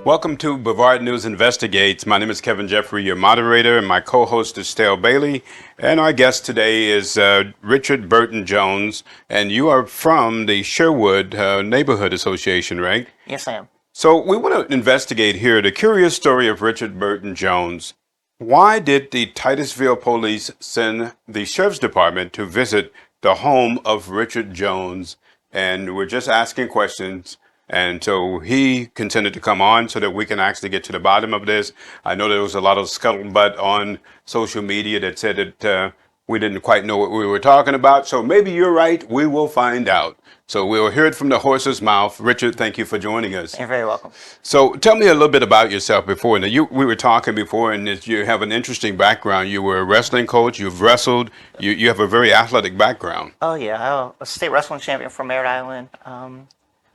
Welcome to Brevard News Investigates. My name is Kevin Jeffrey, your moderator, and my co-host is Stale Bailey. And our guest today is Richard Burton Jones, and you are from the Sherwood Neighborhood Association, right? Yes, I am. So we want to investigate here the curious story of Richard Burton Jones. Why did the Titusville police send the sheriff's department to visit the home of Richard Jones? And we're just asking questions. And so he consented to come on so that we can actually get to the bottom of this. I know there was a lot of scuttlebutt on social media that said that we didn't quite know what we were talking about. So maybe you're right. We will find out. So we'll hear it from the horse's mouth. Richard, thank you for joining us. You're very welcome. So tell me a little bit about yourself before. Now, we were talking before, and you have an interesting background. You were a wrestling coach. You've wrestled. You have a very athletic background. Oh, yeah. I was a state wrestling champion from Merritt Island.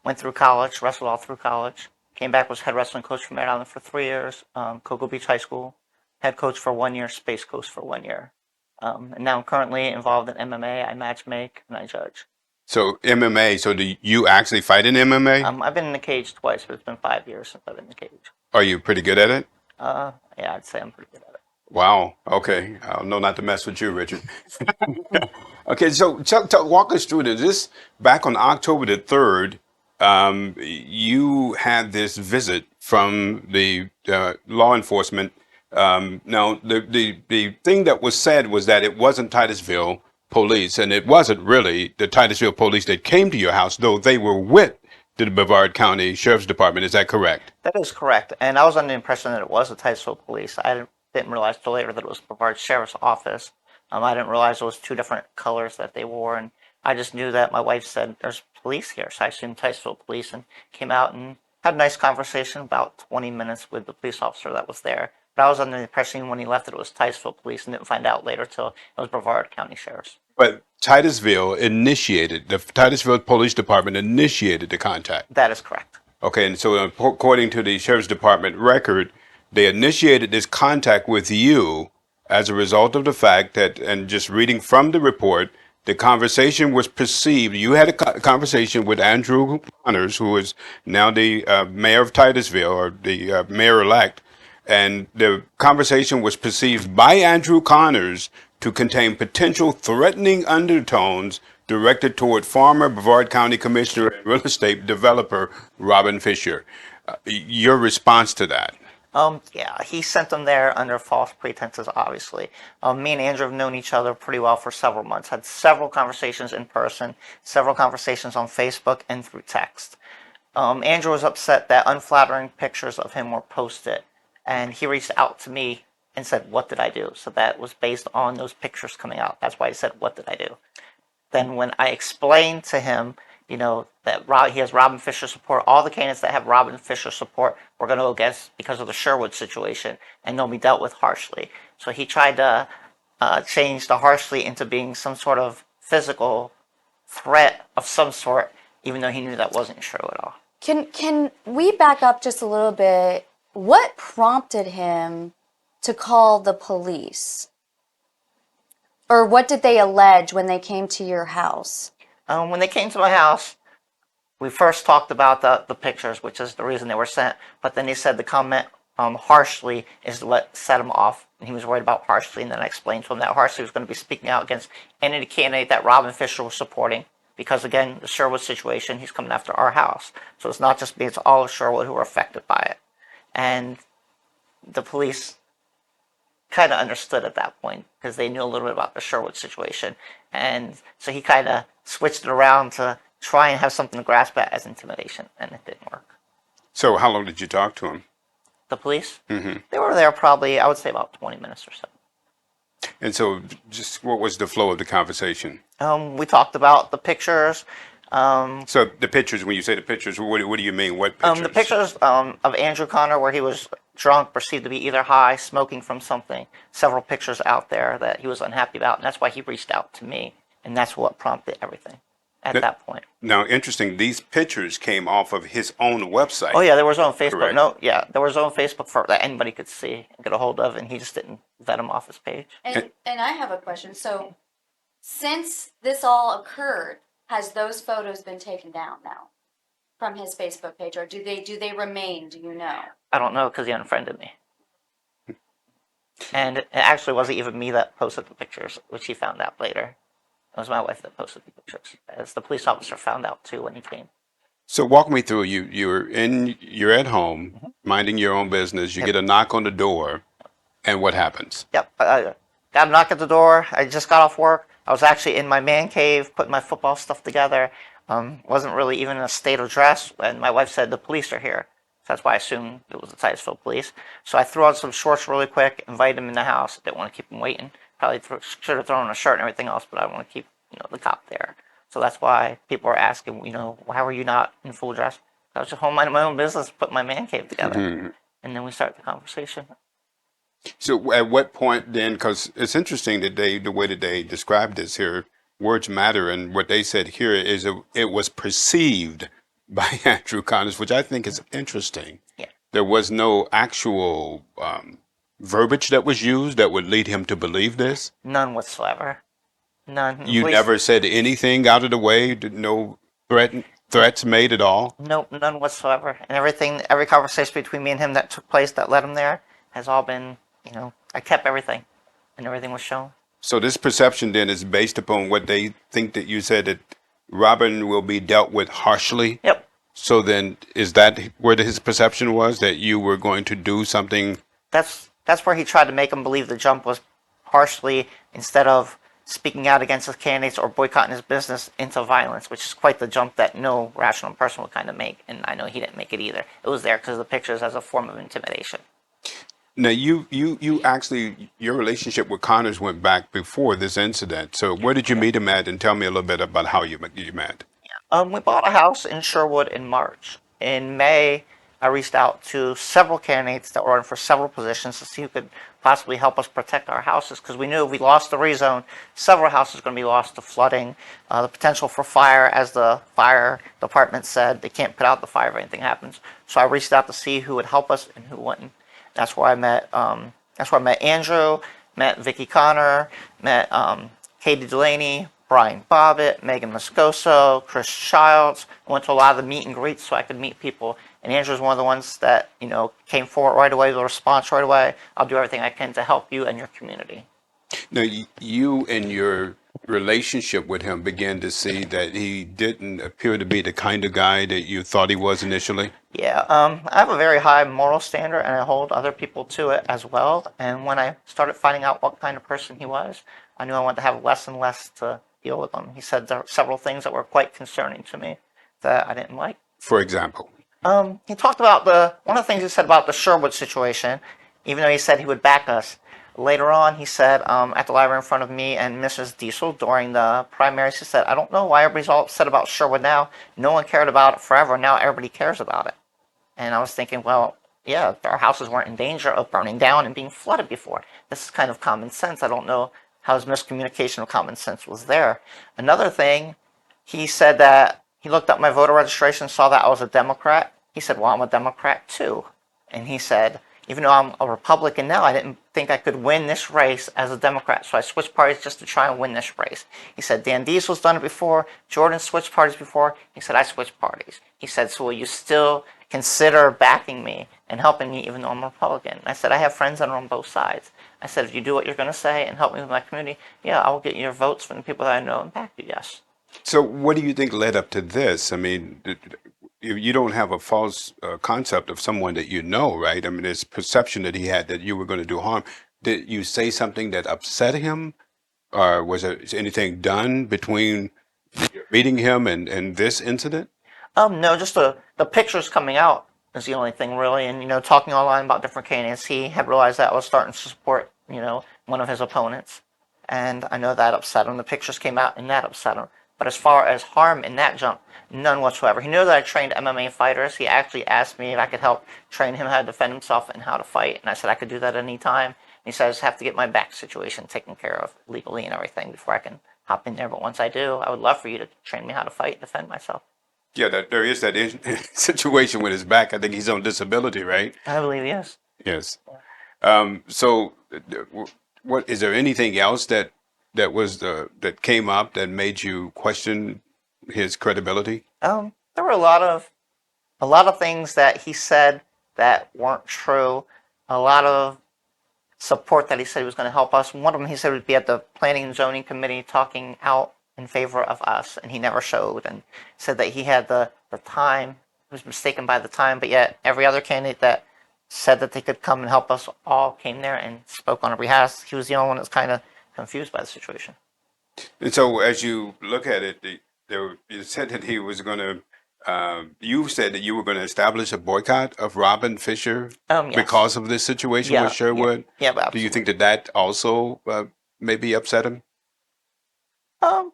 Went through college, wrestled all through college. Came back, was head wrestling coach for Merritt Island for 3 years. Cocoa Beach High School. Head coach for 1 year, Space Coast for 1 year. And now I'm currently involved in MMA. I match make and I judge. So MMA, so do you actually fight in MMA? I've been in the cage twice, but it's been 5 years since I've been in the cage. Are you pretty good at it? Yeah, I'd say I'm pretty good at it. Wow. Okay. I'll know not to mess with you, Richard. Okay. So walk us through this. Back on October the 3rd, you had this visit from the law enforcement. Now, the thing that was said was that it wasn't Titusville police, and it wasn't really the Titusville police that came to your house, though they were with the Brevard County Sheriff's Department. Is that correct? That is correct. And I was under the impression that it was the Titusville police. I didn't realize till later that it was Brevard Sheriff's Office. I didn't realize it was two different colors that they wore, and I just knew that my wife said there's police here, so I assumed Titusville police and came out and had a nice conversation, about 20 minutes with the police officer that was there. But I was under the impression when he left that it was Titusville police and didn't find out later till it was Brevard County Sheriff's. But Titusville the Titusville Police Department initiated the contact. That is correct. Okay, and so according to the Sheriff's Department record, they initiated this contact with you as a result of the fact that, and just reading from the report, the conversation was perceived. You had a conversation with Andrew Connors, who is now the mayor of Titusville, or the mayor-elect, and the conversation was perceived by Andrew Connors to contain potential threatening undertones directed toward former Brevard County Commissioner and real estate developer Robin Fisher. Your response to that? Yeah, he sent them there under false pretenses, obviously. Me and Andrew have known each other pretty well for several months, had several conversations in person, several conversations on Facebook and through text. Andrew was upset that unflattering pictures of him were posted, and he reached out to me and said, "What did I do?" So that was based on those pictures coming out. That's why he said, "What did I do?" Then when I explained to him, that he has Robin Fisher support, all the candidates that have Robin Fisher support we're going to go against because of the Sherwood situation, and they'll be dealt with harshly. So he tried to change the harshly into being some sort of physical threat of some sort, even though he knew that wasn't true at all. Can we back up just a little bit? What prompted him to call the police? Or what did they allege when they came to your house? When they came to my house, we first talked about the pictures, which is the reason they were sent. But then he said the comment harshly is what set him off, and he was worried about harshly. And then I explained to him that harshly was going to be speaking out against any candidate that Robin Fisher was supporting. Because again, the Sherwood situation, he's coming after our house. So it's not just me, it's all of Sherwood who are affected by it. And the police kind of understood at that point because they knew a little bit about the Sherwood situation. And so he kind of switched it around to try and have something to grasp at as intimidation, and it didn't work. So how long did you talk to him? The police? Mm-hmm. They were there probably, I would say, about 20 minutes or so. And so just what was the flow of the conversation? We talked about the pictures. So the pictures, when you say the pictures, what do you mean? What pictures? The pictures of Andrew Connor where he was drunk, perceived to be either high, smoking from something. Several pictures out there that he was unhappy about, and that's why he reached out to me. And that's what prompted everything at that point. Now, interesting, these pictures came off of his own website. Oh, yeah, there was on Facebook. Correct. No, yeah, there was on Facebook that anybody could see and get a hold of, and he just didn't vet him off his page. And I have a question. So, since this all occurred, has those photos been taken down now? from his Facebook page, or do they remain? Do you know? I don't know because he unfriended me. And it actually wasn't even me that posted the pictures, which he found out later. It was my wife that posted the pictures, as the police officer found out too when he came. So walk me through. You're at home minding your own business. You Yep. get a knock on the door, and what happens? Yep, I got a knock at the door. I just got off work. I was actually in my man cave, putting my football stuff together. Wasn't really even in a state of dress, and my wife said the police are here. So that's why I assumed it was the Titusville police. So I threw on some shorts really quick, invited him in the house. Didn't want to keep him waiting. Probably should have thrown on a shirt and everything else, but I want to keep the cop there. So that's why people are asking, why were you not in full dress? I was just home minding my own business, putting my man cave together, and then we start the conversation. So at what point then, because it's interesting that the way that they described this here, words matter, and what they said here is it was perceived by Andrew Connors, which I think is interesting. Yeah. There was no actual verbiage that was used that would lead him to believe this. None whatsoever. None. You Police- never said anything out of the way, no threats made at all. Nope, none whatsoever. And every conversation between me and him that took place that led him there has all been, I kept everything, and everything was shown. So this perception then is based upon what they think that you said that Robin will be dealt with harshly. Yep. So then is that where his perception was, that you were going to do something? That's where he tried to make him believe the jump was harshly, instead of speaking out against his candidates or boycotting his business, into violence, which is quite the jump that no rational person would kind of make. And I know he didn't make it either. It was there because of the pictures as a form of intimidation. Now you actually, your relationship with Connors went back before this incident. So where did you meet him at, and tell me a little bit about how you met? We bought a house in Sherwood in March. In May, I reached out to several candidates that were running for several positions to see who could possibly help us protect our houses, because we knew if we lost the rezone, several houses were going to be lost to flooding, the potential for fire, as the fire department said, they can't put out the fire if anything happens. So I reached out to see who would help us and who wouldn't. That's where I met. That's where I met Andrew, met Vicky Connor, met Katie Delaney, Brian Bobbitt, Megan Moscoso, Chris Childs. I went to a lot of the meet and greets so I could meet people. And Andrew's one of the ones that, came forward right away with a response right away. I'll do everything I can to help you and your community. Now you and your relationship with him began to see that he didn't appear to be the kind of guy that you thought he was initially. Yeah, I have a very high moral standard, and I hold other people to it as well. And when I started finding out what kind of person he was, I knew I wanted to have less and less to deal with him. He said there were several things that were quite concerning to me that I didn't like. For example? He talked about one of the things he said about the Sherwood situation, even though he said he would back us. Later on, he said at the library in front of me and Mrs. Diesel during the primaries, he said, I don't know why everybody's all upset about Sherwood now. No one cared about it forever. Now everybody cares about it. And I was thinking, well, yeah, our houses weren't in danger of burning down and being flooded before. This is kind of common sense. I don't know how his miscommunication of common sense was there. Another thing, he said that he looked up my voter registration, saw that I was a Democrat. He said, well, I'm a Democrat too. And he said, even though I'm a Republican now, I didn't think I could win this race as a Democrat. So I switched parties just to try and win this race. He said, Dan Diesel's done it before. Jordan switched parties before. He said, I switched parties. He said, so will you still consider backing me and helping me even though I'm a Republican? And I said, I have friends that are on both sides. I said, if you do what you're going to say and help me with my community, yeah, I will get your votes from the people that I know and back you, yes. So what do you think led up to this? I mean, you don't have a false concept of someone that you know, right? I mean, there's perception that he had that you were going to do harm. Did you say something that upset him? Or was there anything done between meeting him and this incident? No, just the pictures coming out is the only thing really. And, talking online about different candidates, he had realized that I was starting to support, one of his opponents. And I know that upset him. The pictures came out and that upset him. But as far as harm in that jump, none whatsoever. He knew that I trained MMA fighters. He actually asked me if I could help train him how to defend himself and how to fight. And I said I could do that any time. And he said I just have to get my back situation taken care of legally and everything before I can hop in there. But once I do, I would love for you to train me how to fight and defend myself. Yeah, there is that situation with his back. I think he's on disability, right? I believe yes. Yes. So, what is there anything else that came up that made you question his credibility? There were a lot of a lot of things that he said that weren't true. A lot of support that he said he was going to help us. One of them he said would be at the Planning and Zoning Committee talking out in favor of us, and he never showed, and said that he had the time. He was mistaken by the time, but yet every other candidate that said that they could come and help us all came there and spoke on our behalf. He was the only one that was kind of confused by the situation. And so, as you look at it, you said that he was going to. You said that you were going to establish a boycott of Robin Fisher Yes. because of this situation Yeah, with Sherwood. Yeah, but Do you absolutely. think that also maybe upset him? I'm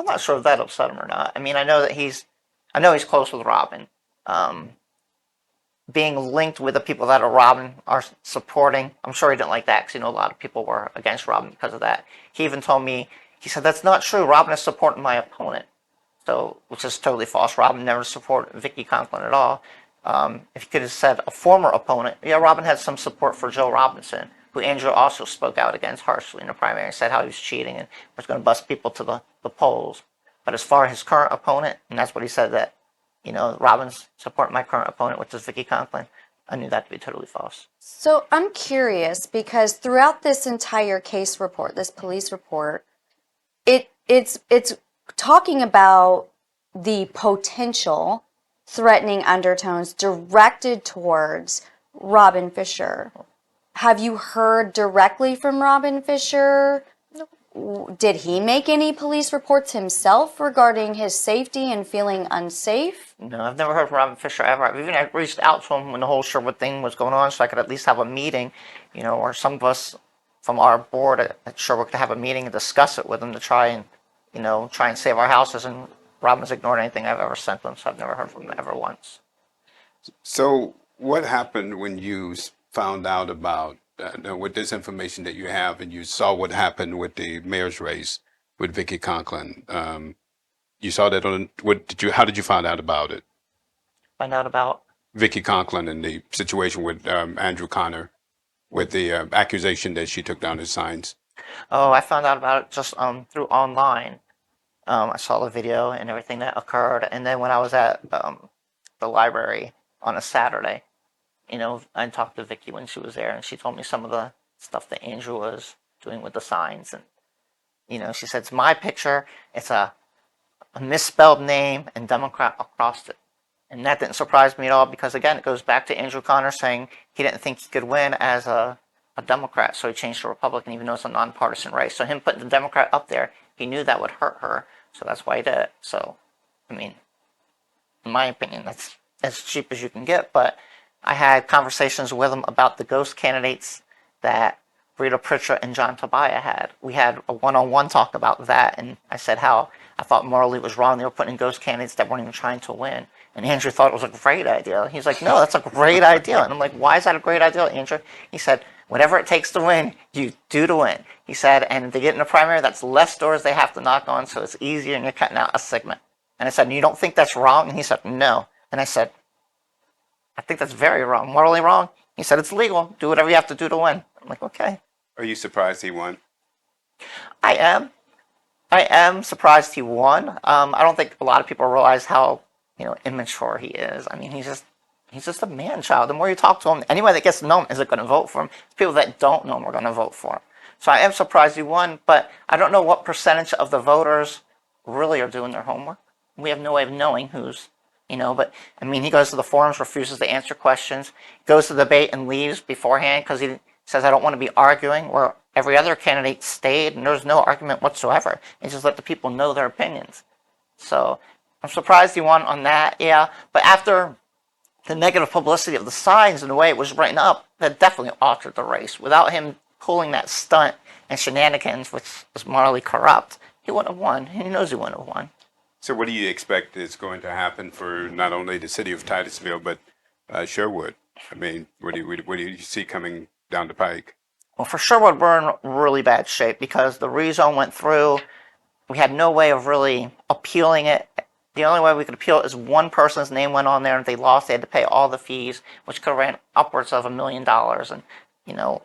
not sure if that upset him or not. I mean, I know he's close with Robin. Being linked with the people that are Robin are supporting, I'm sure he didn't like that because a lot of people were against Robin because of that. He even told me, he said, that's not true. Robin is supporting my opponent. So, which is totally false. Robin never supported Vicky Conklin at all. If he could have said a former opponent, yeah, Robin had some support for Joe Robinson, who Andrew also spoke out against harshly in the primary and said how he was cheating and was going to bust people to the polls. But as far as his current opponent, and that's what he said, that Robin's supporting my current opponent, which is Vicky Conklin, I knew that to be totally false. So I'm curious because throughout this entire case report, this police report, it's talking about the potential threatening undertones directed towards Robin Fisher. Have you heard directly from Robin Fisher? Did he make any police reports himself regarding his safety and feeling unsafe? No, I've never heard from Robin Fisher ever. I reached out to him when the whole Sherwood thing was going on, so I could at least have a meeting, or some of us from our board at Sherwood could have a meeting and discuss it with him to try and save our houses. And Robin's ignored anything I've ever sent them, so I've never heard from him ever once. So, what happened when you found out about with this information that you have, and you saw what happened with the mayor's race with Vicky Conklin? You saw that on what did you? How did you find out about it? Find out about Vicky Conklin and the situation with Andrew Connor, with the accusation that she took down his signs. I found out about it just through online. I saw the video and everything that occurred, and then when I was at the library on a Saturday, I talked to Vicky when she was there, and she told me some of the stuff that Andrew was doing with the signs, and she said it's my picture, it's a misspelled name and Democrat across it. And that didn't surprise me at all because, again, it goes back to Andrew Connor saying he didn't think he could win as a Democrat, so he changed to Republican even though it's a nonpartisan race. So him putting the Democrat up there, he knew that would hurt her, so that's why he did it. So, I mean, in my opinion, that's as cheap as you can get, but I had conversations with him about the ghost candidates that Rita Pritchard and John Tobiah had. We had a one-on-one talk about that, and I said how I thought morally it was wrong. They were putting in ghost candidates that weren't even trying to win. And Andrew thought it was a great idea. He's like, no, that's a great idea. And I'm like, why is that a great idea, Andrew? He said, whatever it takes to win, you do to win. He said, and if they get in a primary, that's less doors they have to knock on, so it's easier and you're cutting out a segment. And I said, you don't think that's wrong? And he said, no. And I said, I think that's very wrong. Morally wrong? He said, it's legal. Do whatever you have to do to win. I'm like, okay. Are you surprised he won? I am surprised he won. I don't think a lot of people realize how immature he is. I mean, he's just a man child. The more you talk to him, anybody that gets to know him isn't going to vote for him. People that don't know him are going to vote for him. So I am surprised he won, but I don't know what percentage of the voters really are doing their homework. We have no way of knowing who's, but I mean, he goes to the forums, refuses to answer questions, goes to the debate and leaves beforehand because he says, I don't want to be arguing, where every other candidate stayed and there was no argument whatsoever. He just let the people know their opinions. So I'm surprised he won on that, yeah. But after the negative publicity of the signs and the way it was written up, that definitely altered the race. Without him pulling that stunt and shenanigans, which was morally corrupt, he wouldn't have won. He knows he wouldn't have won. So what do you expect is going to happen for not only the city of Titusville, but Sherwood? I mean, what do you see coming down the pike? Well, for Sherwood, we're in really bad shape because the rezone went through. We had no way of really appealing it. The only way we could appeal it is one person's name went on there, and if they lost, they had to pay all the fees, which could have ran upwards of $1 million. And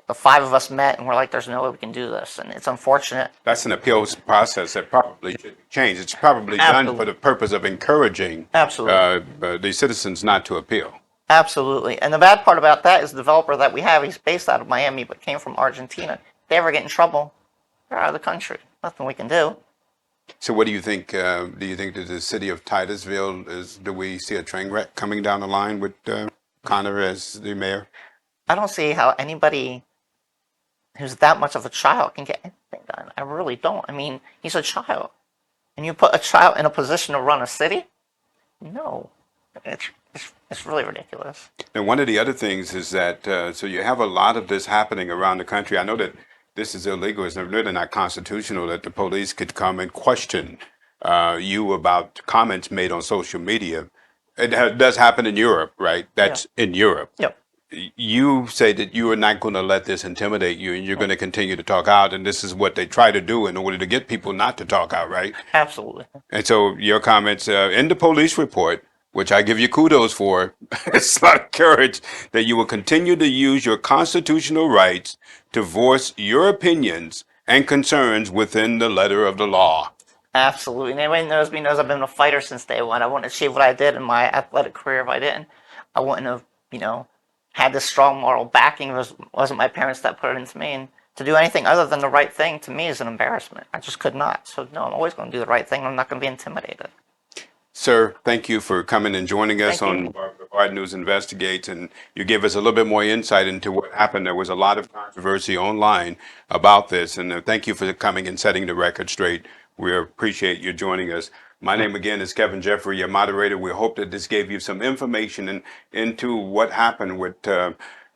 the five of us met, and we're like, "There's no way we can do this," and it's unfortunate. That's an appeals process that probably probably should be changed. It's probably done for Absolutely. the purpose of encouraging Absolutely. the citizens not to appeal. Absolutely. And the bad part about that is the developer that we have, he's based out of Miami, but came from Argentina. If they ever get in trouble, they're out of the country. Nothing we can do. So what do you think? Do you think that the city of Titusville do we see a train wreck coming down the line with Connor as the mayor? I don't see how anybody who's that much of a child can get anything done. I really don't. I mean, he's a child. And you put a child in a position to run a city? No. It's really ridiculous. And one of the other things is that so you have a lot of this happening around the country. I know that this is illegal. It's really not constitutional that the police could come and question you about comments made on social media. Does happen in Europe, right? That's in Europe. Yep. You say that you are not going to let this intimidate you and you're going to continue to talk out. And this is what they try to do in order to get people not to talk out, right? Absolutely. And so your comments in the police report, which I give you kudos for, it's a lot of courage that you will continue to use your constitutional rights to voice your opinions and concerns within the letter of the law. Absolutely. And anybody knows me knows I've been a fighter since day one. I wouldn't achieve what I did in my athletic career if I didn't. I wouldn't have, had this strong moral backing. It wasn't my parents that put it into me. And to do anything other than the right thing to me is an embarrassment. I just could not. So no, I'm always going to do the right thing. I'm not going to be intimidated. Sir, thank you for coming and joining us on Brevard News Investigates, and you gave us a little bit more insight into what happened. There was a lot of controversy online about this, and thank you for coming and setting the record straight. We appreciate you joining us. My name again is Kevin Jeffrey, your moderator. We hope that this gave you some information into what happened with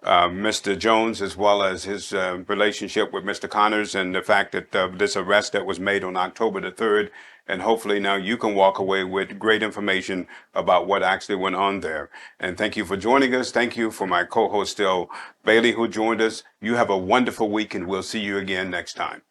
Mr. Jones, as well as his relationship with Mr. Connors, and the fact that this arrest that was made on October the 3rd. And hopefully now you can walk away with great information about what actually went on there. And thank you for joining us. Thank you for my co-host, Still Bailey, who joined us. You have a wonderful week, and we'll see you again next time.